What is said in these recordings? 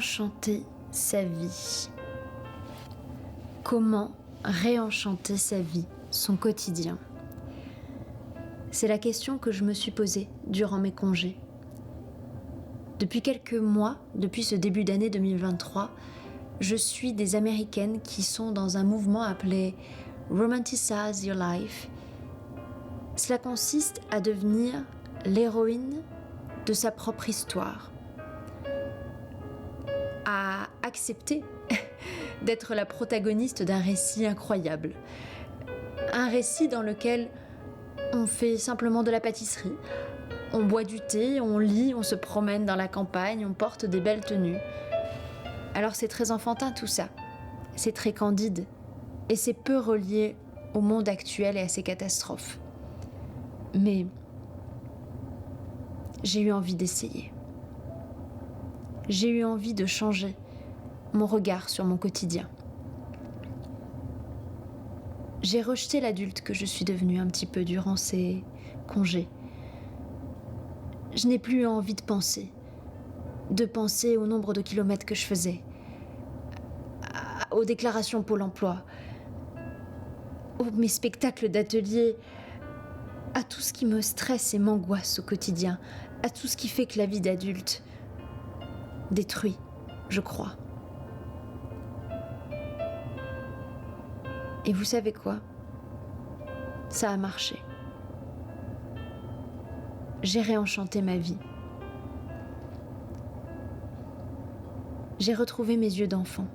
réenchanter sa vie. Comment réenchanter sa vie, son quotidien? C'est la question que je me suis posée durant mes congés. Depuis quelques mois, depuis ce début d'année 2023, je suis des Américaines qui sont dans un mouvement appelé Romanticize Your Life. Cela consiste à devenir l'héroïne de sa propre histoire, à accepter d'être la protagoniste d'un récit incroyable. Un récit dans lequel on fait simplement de la pâtisserie, on boit du thé, on lit, on se promène dans la campagne, on porte des belles tenues. Alors c'est très enfantin tout ça, c'est très candide et c'est peu relié au monde actuel et à ses catastrophes. Mais j'ai eu envie d'essayer. J'ai eu envie de changer mon regard sur mon quotidien. J'ai rejeté l'adulte que je suis devenue un petit peu durant ces congés. Je n'ai plus eu envie de penser au nombre de kilomètres que je faisais, aux déclarations Pôle emploi, aux mes spectacles d'atelier, à tout ce qui me stresse et m'angoisse au quotidien, à tout ce qui fait que la vie d'adulte détruit, je crois. Et vous savez quoi? Ça a marché. J'ai réenchanté ma vie. J'ai retrouvé mes yeux d'enfant.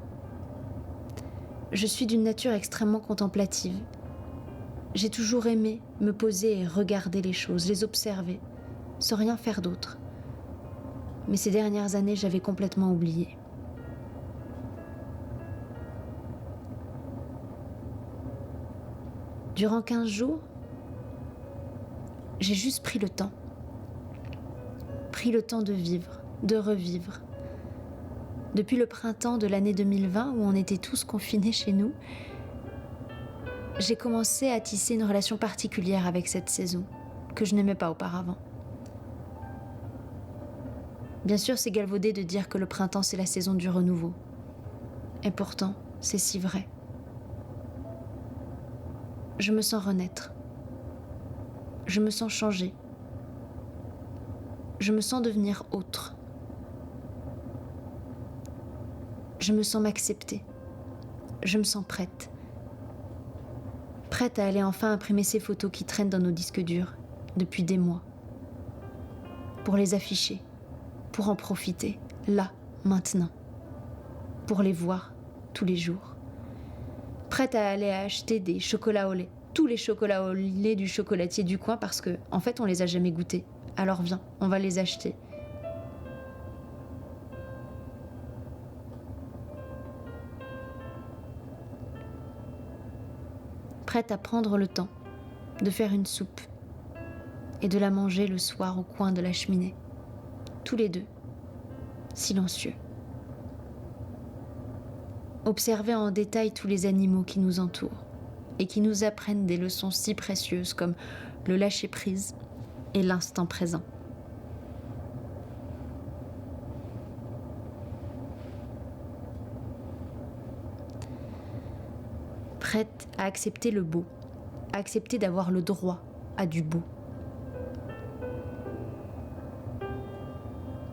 Je suis d'une nature extrêmement contemplative. J'ai toujours aimé me poser et regarder les choses, les observer, sans rien faire d'autre. Mais ces dernières années, j'avais complètement oublié. Durant 15 jours, j'ai juste pris le temps. Pris le temps de vivre, de revivre. Depuis le printemps de l'année 2020, où on était tous confinés chez nous, j'ai commencé à tisser une relation particulière avec cette saison, que je n'aimais pas auparavant. Bien sûr, c'est galvaudé de dire que le printemps, c'est la saison du renouveau. Et pourtant, c'est si vrai. Je me sens renaître. Je me sens changer. Je me sens devenir autre. Je me sens m'accepter. Je me sens prête. Prête à aller enfin imprimer ces photos qui traînent dans nos disques durs depuis des mois. Pour les afficher, pour en profiter, là, maintenant. Pour les voir tous les jours. Prête à aller acheter des chocolats au lait, tous les chocolats au lait du chocolatier du coin parce que, en fait, on les a jamais goûtés. Alors viens, on va les acheter. Prête à prendre le temps de faire une soupe et de la manger le soir au coin de la cheminée. Tous les deux, silencieux. Observer en détail tous les animaux qui nous entourent et qui nous apprennent des leçons si précieuses comme le lâcher-prise et l'instant présent. Prête à accepter le beau, à accepter d'avoir le droit à du beau.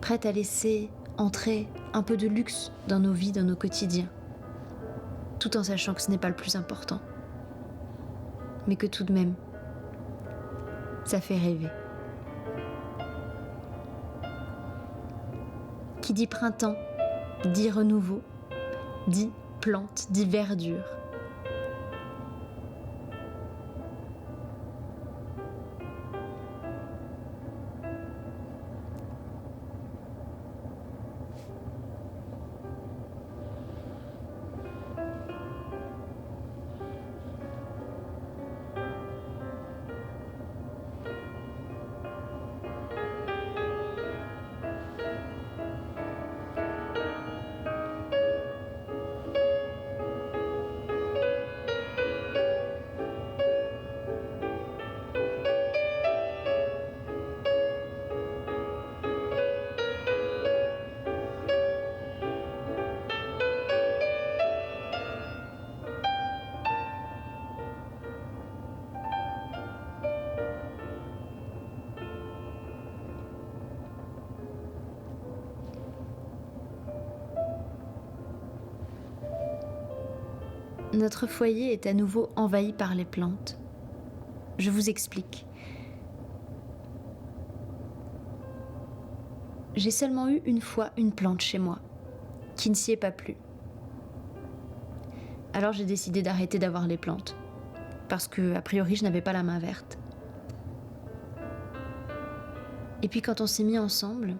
Prête à laisser entrer un peu de luxe dans nos vies, dans nos quotidiens, tout en sachant que ce n'est pas le plus important, mais que tout de même, ça fait rêver. Qui dit printemps, dit renouveau, dit plante, dit verdure. Notre foyer est à nouveau envahi par les plantes. Je vous explique. J'ai seulement eu une fois une plante chez moi, qui ne s'y est pas plu. Alors j'ai décidé d'arrêter d'avoir les plantes, parce que, a priori, je n'avais pas la main verte. Et puis quand on s'est mis ensemble,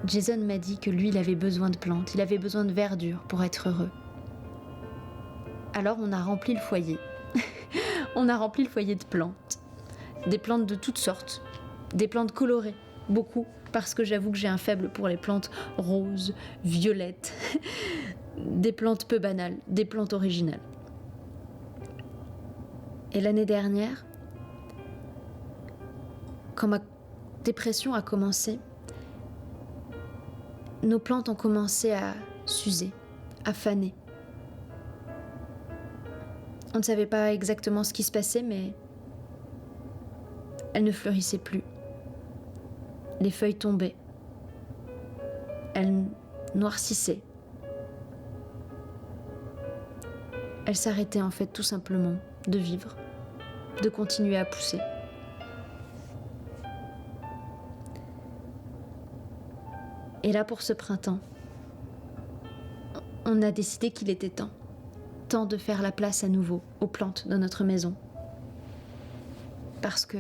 Jason m'a dit que lui, il avait besoin de plantes, il avait besoin de verdure pour être heureux. Alors on a rempli le foyer. On a rempli le foyer de plantes. Des plantes de toutes sortes, des plantes colorées, beaucoup, parce que j'avoue que j'ai un faible pour les plantes roses, violettes, des plantes peu banales, des plantes originales. Et l'année dernière, quand ma dépression a commencé, nos plantes ont commencé à s'user, à faner. On ne savait pas exactement ce qui se passait, mais elles ne fleurissaient plus. Les feuilles tombaient. Elles noircissaient. Elles s'arrêtaient en fait tout simplement de vivre, de continuer à pousser. Et là, pour ce printemps, on a décidé qu'il était temps de faire la place à nouveau aux plantes de notre maison. Parce que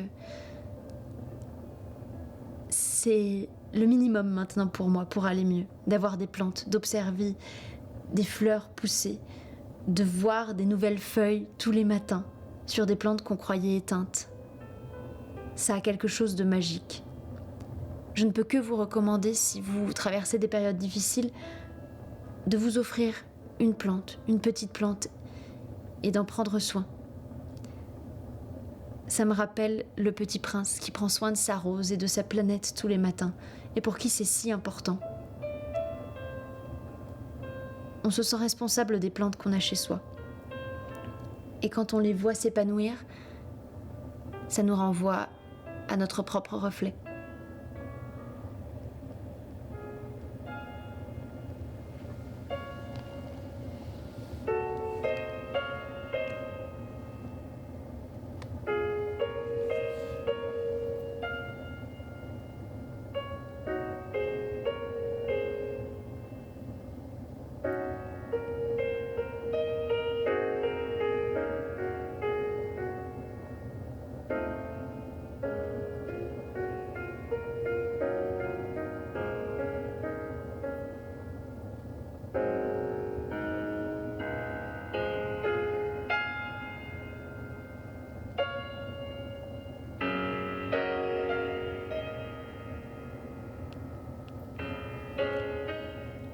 c'est le minimum maintenant pour moi, pour aller mieux, d'avoir des plantes, d'observer des fleurs pousser, de voir des nouvelles feuilles tous les matins sur des plantes qu'on croyait éteintes. Ça a quelque chose de magique. Je ne peux que vous recommander, si vous traversez des périodes difficiles, de vous offrir une plante, une petite plante, et d'en prendre soin. Ça me rappelle le petit prince qui prend soin de sa rose et de sa planète tous les matins, et pour qui c'est si important. On se sent responsable des plantes qu'on a chez soi. Et quand on les voit s'épanouir, ça nous renvoie à notre propre reflet.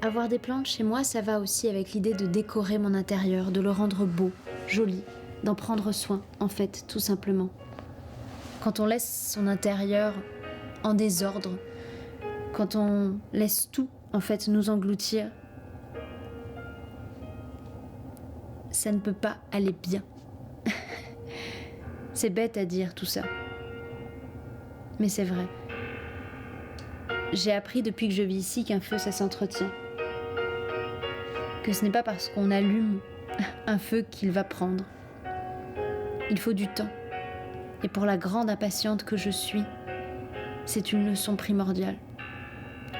Avoir des plantes chez moi, ça va aussi avec l'idée de décorer mon intérieur, de le rendre beau, joli, d'en prendre soin, en fait, tout simplement. Quand on laisse son intérieur en désordre, quand on laisse tout, en fait, nous engloutir, ça ne peut pas aller bien. C'est bête à dire tout ça, mais c'est vrai. J'ai appris depuis que je vis ici qu'un feu, ça s'entretient. Que ce n'est pas parce qu'on allume un feu qu'il va prendre. Il faut du temps. Et pour la grande impatiente que je suis, c'est une leçon primordiale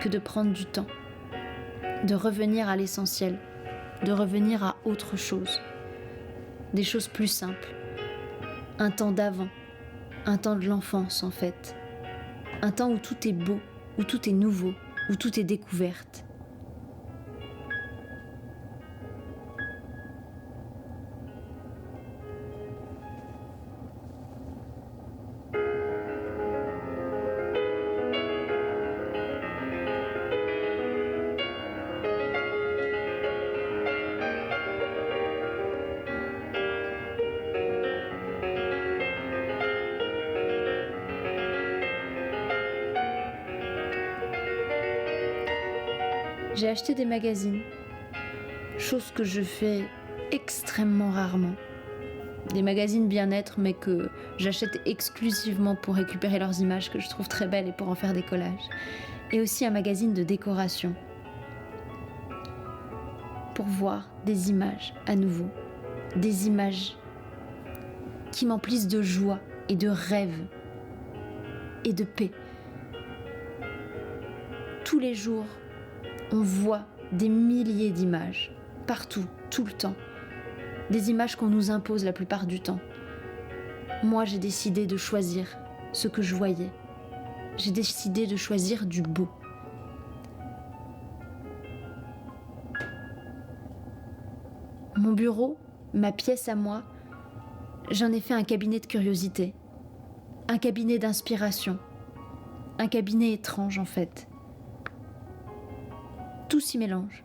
que de prendre du temps, de revenir à l'essentiel, de revenir à autre chose, des choses plus simples, un temps d'avant, un temps de l'enfance en fait, un temps où tout est beau, où tout est nouveau, où tout est découverte. J'ai acheté des magazines, chose que je fais extrêmement rarement. Des magazines bien-être, mais que j'achète exclusivement pour récupérer leurs images que je trouve très belles et pour en faire des collages. Et aussi un magazine de décoration. pour voir des images à nouveau, des images qui m'emplissent de joie et de rêve et de paix. Tous les jours, on voit des milliers d'images, partout, tout le temps. Des images qu'on nous impose la plupart du temps. Moi, j'ai décidé de choisir ce que je voyais. J'ai décidé de choisir du beau. Mon bureau, ma pièce à moi, j'en ai fait un cabinet de curiosité, un cabinet d'inspiration, un cabinet étrange en fait. Tout s'y mélange.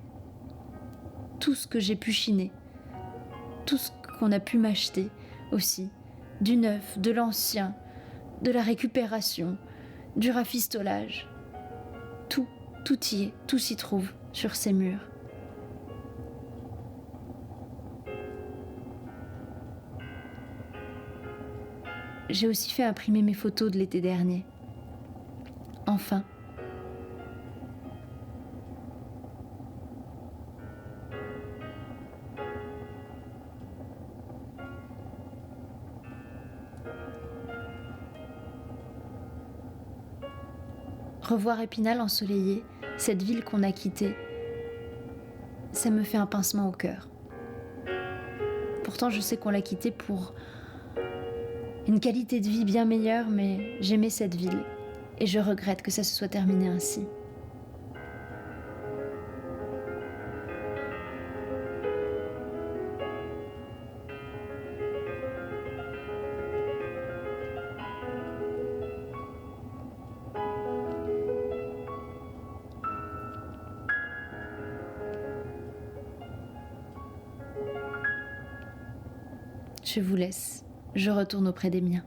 Tout ce que j'ai pu chiner, tout ce qu'on a pu m'acheter aussi, du neuf, de l'ancien, de la récupération, du rafistolage. Tout y est, tout s'y trouve sur ces murs. J'ai aussi fait imprimer mes photos de l'été dernier. Enfin. Revoir Épinal ensoleillée, cette ville qu'on a quittée, ça me fait un pincement au cœur. Pourtant, je sais qu'on l'a quittée pour une qualité de vie bien meilleure, mais j'aimais cette ville et je regrette que ça se soit terminé ainsi. Je vous laisse, je retourne auprès des miens.